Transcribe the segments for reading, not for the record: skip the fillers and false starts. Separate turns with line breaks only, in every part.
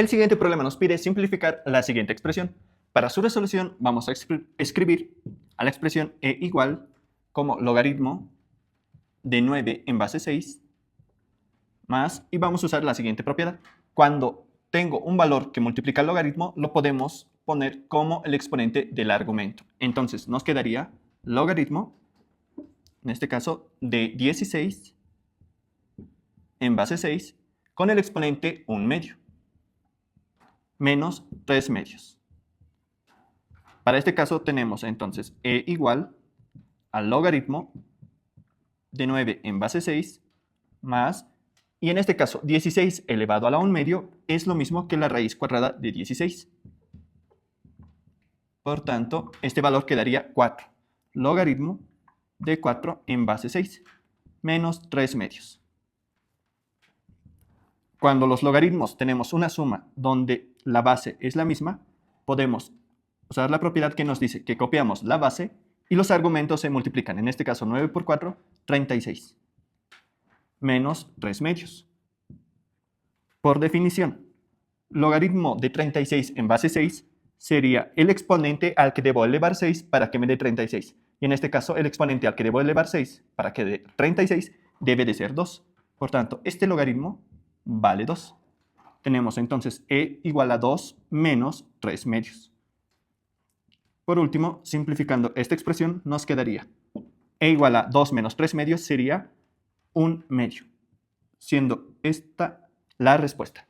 El siguiente problema nos pide simplificar la siguiente expresión. Para su resolución vamos a escribir a la expresión e igual como logaritmo de 9 en base 6 más, y vamos a usar la siguiente propiedad. Cuando tengo un valor que multiplica el logaritmo, lo podemos poner como el exponente del argumento. Entonces nos quedaría logaritmo, en este caso, de 16 en base 6 con el exponente 1 medio menos 3 medios. Para este caso tenemos entonces e igual al logaritmo de 9 en base 6 más, y en este caso 16 elevado a la 1 medio es lo mismo que la raíz cuadrada de 16. Por tanto, este valor quedaría 4. Logaritmo de 4 en base 6 menos 3 medios. Cuando los logaritmos tenemos una suma donde la base es la misma, podemos usar la propiedad que nos dice que copiamos la base y los argumentos se multiplican. En este caso 9 por 4, 36. Menos 3 medios. Por definición, logaritmo de 36 en base 6 sería el exponente al que debo elevar 6 para que me dé 36. Y en este caso, el exponente al que debo elevar 6 para que dé 36 debe de ser 2. Por tanto, este logaritmo vale 2. Tenemos entonces e igual a 2 menos 3 medios. Por último, simplificando esta expresión, nos quedaría e igual a 2 menos 3 medios sería 1 medio, siendo esta la respuesta.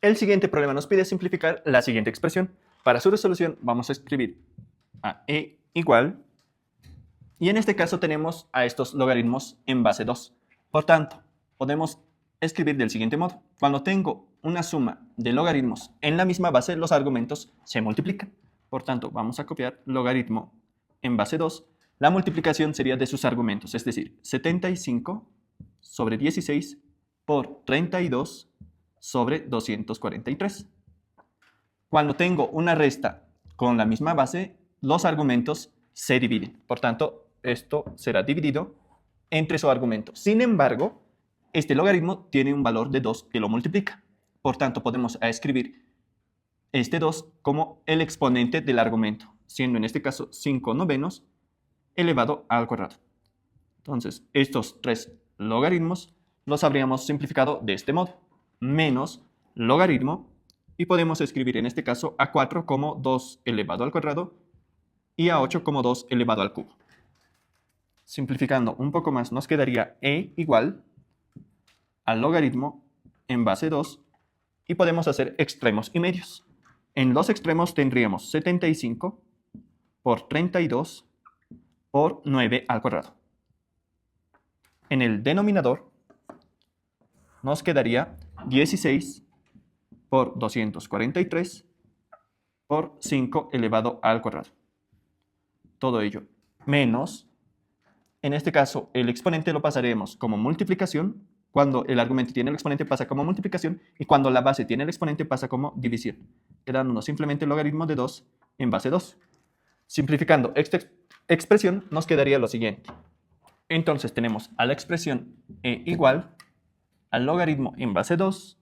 El siguiente problema nos pide simplificar la siguiente expresión. Para su resolución vamos a escribir a e igual, y en este caso tenemos a estos logaritmos en base 2. Por tanto, podemos escribir del siguiente modo. Cuando tengo una suma de logaritmos en la misma base, los argumentos se multiplican. Por tanto, vamos a copiar logaritmo en base 2. La multiplicación sería de sus argumentos, es decir, 75 sobre 16 por 32 sobre 243. Cuando tengo una resta con la misma base, los argumentos se dividen. Por tanto, esto será dividido entre su argumento. Sin embargo, este logaritmo tiene un valor de 2 que lo multiplica. Por tanto, podemos escribir este 2 como el exponente del argumento, siendo en este caso 5 novenos elevado al cuadrado. Entonces, estos tres logaritmos los habríamos simplificado de este modo. Menos logaritmo, y podemos escribir en este caso a 4 como 2 elevado al cuadrado y a 8 como 2 elevado al cubo. Simplificando un poco más, nos quedaría e igual al logaritmo en base 2, y podemos hacer extremos y medios. En los extremos tendríamos 75 por 32 por 9 al cuadrado. En el denominador nos quedaría 16 por 243 por 5 elevado al cuadrado. Todo ello menos, en este caso, el exponente lo pasaremos como multiplicación. Cuando el argumento tiene el exponente pasa como multiplicación, y cuando la base tiene el exponente pasa como división, quedándonos simplemente el logaritmo de 2 en base 2. Simplificando esta expresión nos quedaría lo siguiente. Entonces tenemos a la expresión e igual al logaritmo en base 2.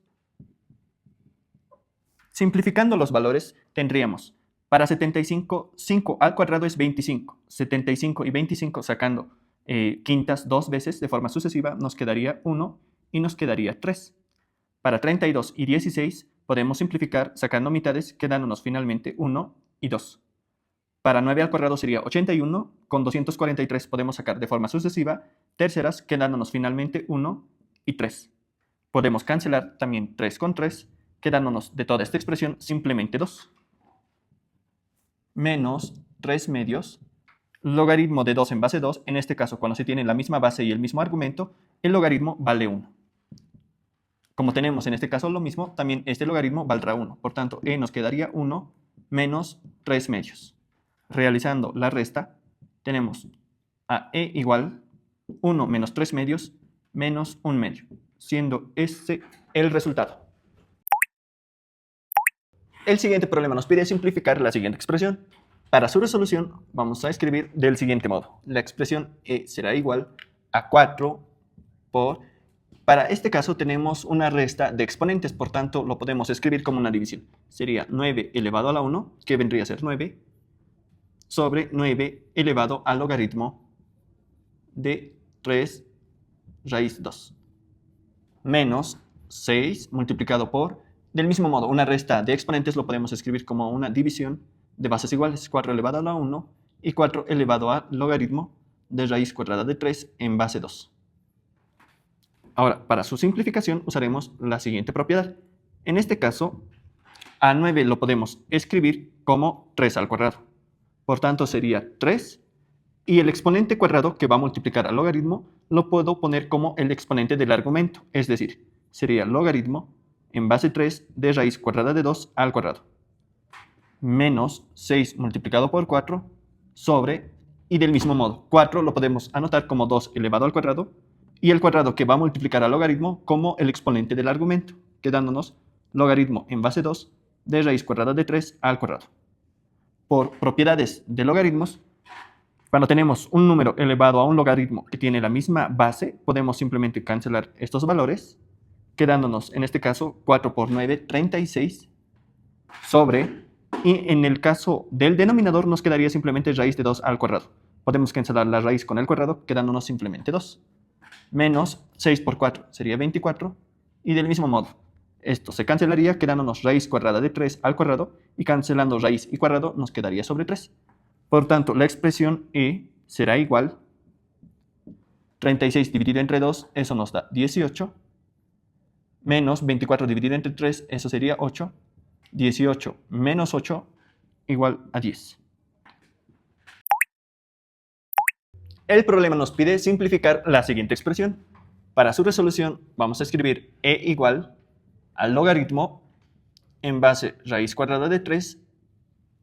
Simplificando los valores tendríamos para 75, 5 al cuadrado es 25. 75 y 25 sacando quintas dos veces de forma sucesiva nos quedaría 1 y nos quedaría 3. Para 32 y 16 podemos simplificar sacando mitades, quedándonos finalmente 1 y 2. Para 9 al cuadrado sería 81, con 243 podemos sacar de forma sucesiva terceras, quedándonos finalmente 1 y 3. Podemos cancelar también 3 con 3, quedándonos de toda esta expresión simplemente 2. Menos 3 medios, logaritmo de 2 en base 2, en este caso cuando se tiene la misma base y el mismo argumento, el logaritmo vale 1. Como tenemos en este caso lo mismo, también este logaritmo valdrá 1. Por tanto, e nos quedaría 1 menos 3 medios. Realizando la resta, tenemos a e igual 1 menos 3 medios menos 1 medio, siendo este el resultado. El siguiente problema nos pide simplificar la siguiente expresión. Para su resolución vamos a escribir del siguiente modo. La expresión e será igual a 4 por Para este caso tenemos una resta de exponentes, por tanto lo podemos escribir como una división. Sería 9 elevado a la 1, que vendría a ser 9, sobre 9 elevado al logaritmo de 3 raíz 2, menos 6 multiplicado por, del mismo modo, una resta de exponentes lo podemos escribir como una división de bases iguales, 4 elevado a la 1 y 4 elevado al logaritmo de raíz cuadrada de 3 en base 2. Ahora, para su simplificación usaremos la siguiente propiedad. En este caso, a 9 lo podemos escribir como 3 al cuadrado. Por tanto, sería 3. Y el exponente cuadrado que va a multiplicar al logaritmo lo puedo poner como el exponente del argumento. Es decir, sería logaritmo en base 3 de raíz cuadrada de 2 al cuadrado. Menos 6 multiplicado por 4 sobre, y del mismo modo, 4 lo podemos anotar como 2 elevado al cuadrado, y el cuadrado que va a multiplicar al logaritmo como el exponente del argumento, quedándonos logaritmo en base 2 de raíz cuadrada de 3 al cuadrado. Por propiedades de logaritmos, cuando tenemos un número elevado a un logaritmo que tiene la misma base, podemos simplemente cancelar estos valores, quedándonos en este caso 4 por 9, 36, sobre, y en el caso del denominador nos quedaría simplemente raíz de 2 al cuadrado. Podemos cancelar la raíz con el cuadrado, quedándonos simplemente 2. Menos 6 por 4 sería 24, y del mismo modo, esto se cancelaría quedándonos raíz cuadrada de 3 al cuadrado, y cancelando raíz y cuadrado nos quedaría sobre 3. Por tanto, la expresión e será igual 36 dividido entre 2, eso nos da 18, menos 24 dividido entre 3, eso sería 8, 18 menos 8 igual a 10. El problema nos pide simplificar la siguiente expresión. Para su resolución vamos a escribir e igual al logaritmo en base raíz cuadrada de 3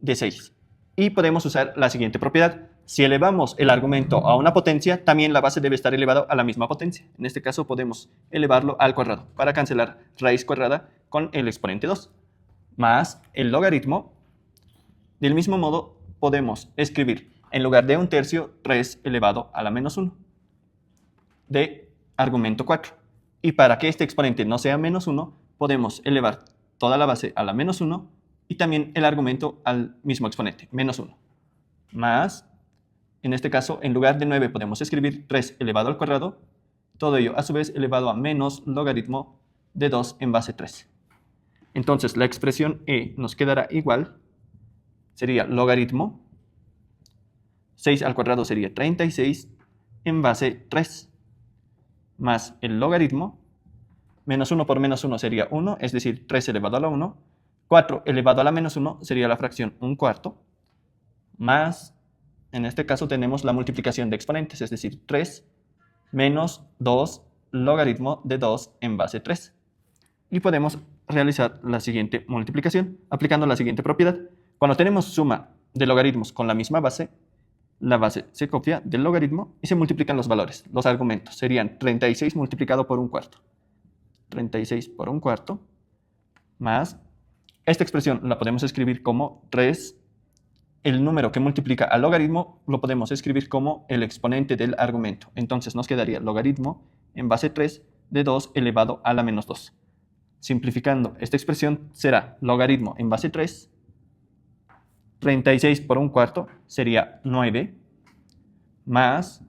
de 6. Y podemos usar la siguiente propiedad. Si elevamos el argumento a una potencia, también la base debe estar elevada a la misma potencia. En este caso podemos elevarlo al cuadrado para cancelar raíz cuadrada con el exponente 2. Más el logaritmo. Del mismo modo podemos escribir en lugar de 1/3, 3 elevado a la menos 1 de argumento 4. Y para que este exponente no sea menos 1, podemos elevar toda la base a la menos 1 y también el argumento al mismo exponente, menos 1. Más, en este caso, en lugar de 9 podemos escribir 3 elevado al cuadrado, todo ello a su vez elevado a menos logaritmo de 2 en base 3. Entonces la expresión e nos quedará igual, sería logaritmo, 6 al cuadrado sería 36 en base 3, más el logaritmo, menos 1 por menos 1 sería 1, es decir, 3 elevado a la 1, 4 elevado a la menos 1 sería la fracción 1/4, más, en este caso tenemos la multiplicación de exponentes, es decir, 3 menos 2 logaritmo de 2 en base 3. Y podemos realizar la siguiente multiplicación, aplicando la siguiente propiedad. Cuando tenemos suma de logaritmos con la misma base, la base se copia del logaritmo y se multiplican los valores. Los argumentos serían 36 multiplicado por 1/4. 36 por 1/4 más, esta expresión la podemos escribir como 3, el número que multiplica al logaritmo lo podemos escribir como el exponente del argumento. Entonces nos quedaría logaritmo en base 3 de 2 elevado a la menos 2. Simplificando esta expresión será logaritmo en base 3, 36 por 1/4 sería 9, más,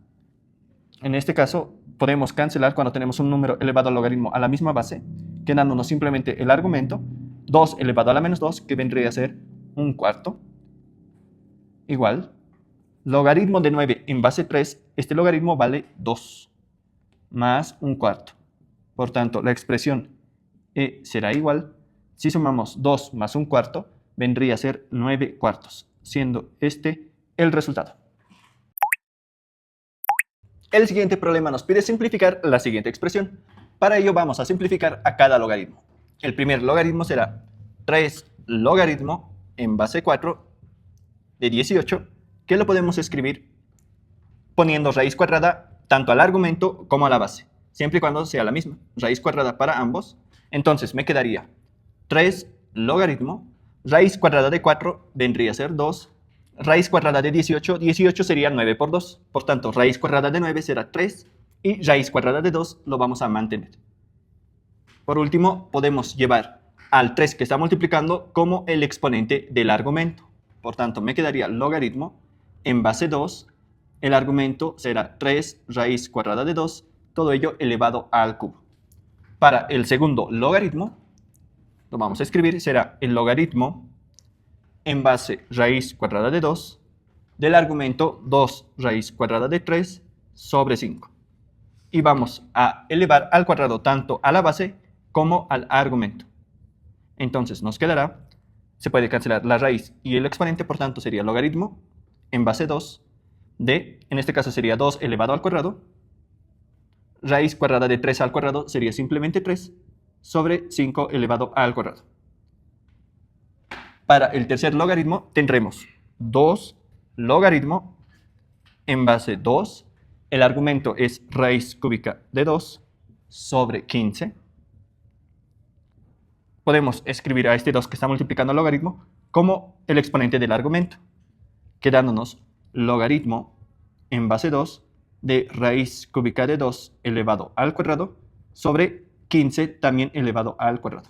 en este caso podemos cancelar cuando tenemos un número elevado al logaritmo a la misma base, quedándonos simplemente el argumento, 2 elevado a la menos 2, que vendría a ser 1/4, igual, logaritmo de 9 en base 3, este logaritmo vale 2, más 1/4. Por tanto, la expresión e será igual, si sumamos 2 más 1/4, vendría a ser 9/4, siendo este el resultado. El siguiente problema nos pide simplificar la siguiente expresión. Para ello vamos a simplificar a cada logaritmo. El primer logaritmo será 3 logaritmo en base 4 de 18, que lo podemos escribir poniendo raíz cuadrada tanto al argumento como a la base, siempre y cuando sea la misma, raíz cuadrada para ambos. Entonces me quedaría 3 logaritmo, raíz cuadrada de 4 vendría a ser 2, raíz cuadrada de 18, 18 sería 9 por 2, por tanto raíz cuadrada de 9 será 3, y raíz cuadrada de 2 lo vamos a mantener. Por último, podemos llevar al 3 que está multiplicando como el exponente del argumento. Por tanto, me quedaría logaritmo en base 2. El argumento será 3 raíz cuadrada de 2, todo ello elevado al cubo. Para el segundo logaritmo, lo vamos a escribir, será el logaritmo en base raíz cuadrada de 2 del argumento 2 raíz cuadrada de 3 sobre 5. Y vamos a elevar al cuadrado tanto a la base como al argumento. Entonces nos quedará, se puede cancelar la raíz y el exponente, por tanto sería logaritmo en base 2 de, en este caso sería 2 elevado al cuadrado, raíz cuadrada de 3 al cuadrado sería simplemente 3 sobre 5 elevado al cuadrado. Para el tercer logaritmo tendremos 2 logaritmo en base 2, el argumento es raíz cúbica de 2 sobre 15. Podemos escribir a este 2 que está multiplicando el logaritmo como el exponente del argumento, quedándonos logaritmo en base 2 de raíz cúbica de 2 elevado al cuadrado sobre 15 también elevado al cuadrado.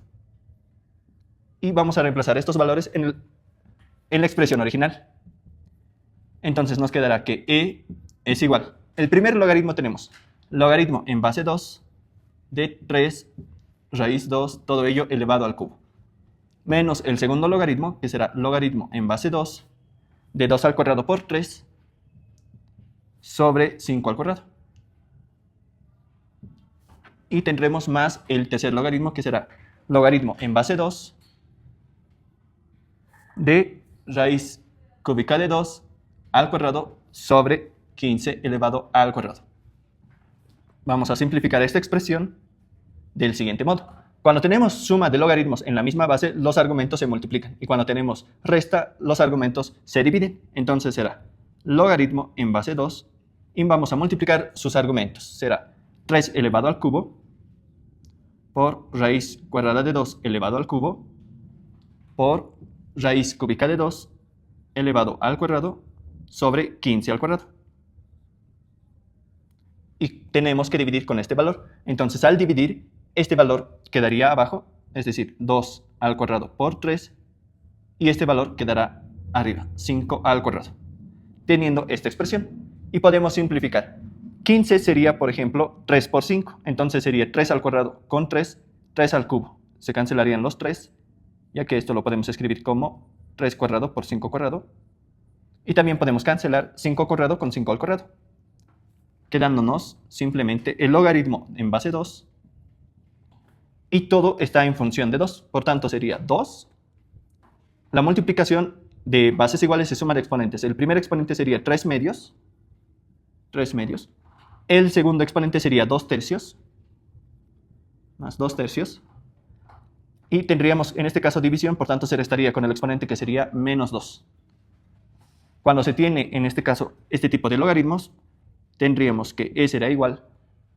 Y vamos a reemplazar estos valores en la expresión original. Entonces nos quedará que e es igual. El primer logaritmo tenemos logaritmo en base 2 de 3 raíz 2, todo ello elevado al cubo, menos el segundo logaritmo, que será logaritmo en base 2 de 2 al cuadrado por 3 sobre 5 al cuadrado. Y tendremos más el tercer logaritmo, que será logaritmo en base 2 de raíz cúbica de 2 al cuadrado sobre 15 elevado al cuadrado. Vamos a simplificar esta expresión del siguiente modo. Cuando tenemos suma de logaritmos en la misma base, los argumentos se multiplican. Y cuando tenemos resta, los argumentos se dividen. Entonces será logaritmo en base 2 y vamos a multiplicar sus argumentos. Será 3 elevado al cubo por raíz cuadrada de 2 elevado al cubo por raíz cúbica de 2 elevado al cuadrado sobre 15 al cuadrado. Y tenemos que dividir con este valor. Entonces, al dividir, este valor quedaría abajo, es decir, 2 al cuadrado por 3, y este valor quedará arriba, 5 al cuadrado, teniendo esta expresión. Y podemos simplificar. 15 sería, por ejemplo, 3 por 5, entonces sería 3 al cuadrado con 3, 3 al cubo. Se cancelarían los 3, ya que esto lo podemos escribir como 3 cuadrado por 5 cuadrado. Y también podemos cancelar 5 cuadrado con 5 al cuadrado, quedándonos simplemente el logaritmo en base 2, y todo está en función de 2. Por tanto, sería 2. La multiplicación de bases iguales es suma de exponentes. El primer exponente sería 3 medios. 3 medios. El segundo exponente sería 2 tercios. Más 2 tercios. Y tendríamos, en este caso, división. Por tanto, se restaría con el exponente que sería menos 2. Cuando se tiene, en este caso, este tipo de logaritmos, tendríamos que e será igual.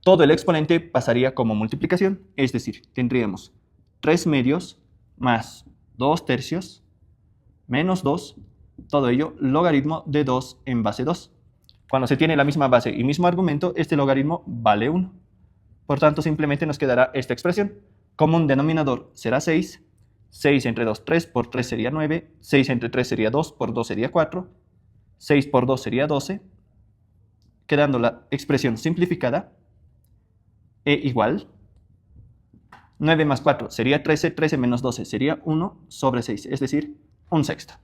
Todo el exponente pasaría como multiplicación, es decir, tendríamos 3 medios más 2 tercios menos 2, todo ello logaritmo de 2 en base 2. Cuando se tiene la misma base y mismo argumento, este logaritmo vale 1. Por tanto, simplemente nos quedará esta expresión. Como un denominador será 6, 6 entre 2, 3 por 3 sería 9, 6 entre 3 sería 2, por 2 sería 4, 6 por 2 sería 12, quedando la expresión simplificada. E igual 9 más 4 sería 13, 13 menos 12 sería 1 sobre 6, es decir, 1/6.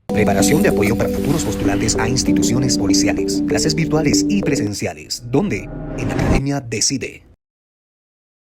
Preparación de apoyo para futuros postulantes a instituciones policiales. Clases virtuales y presenciales. ¿Dónde? En Academia Decide.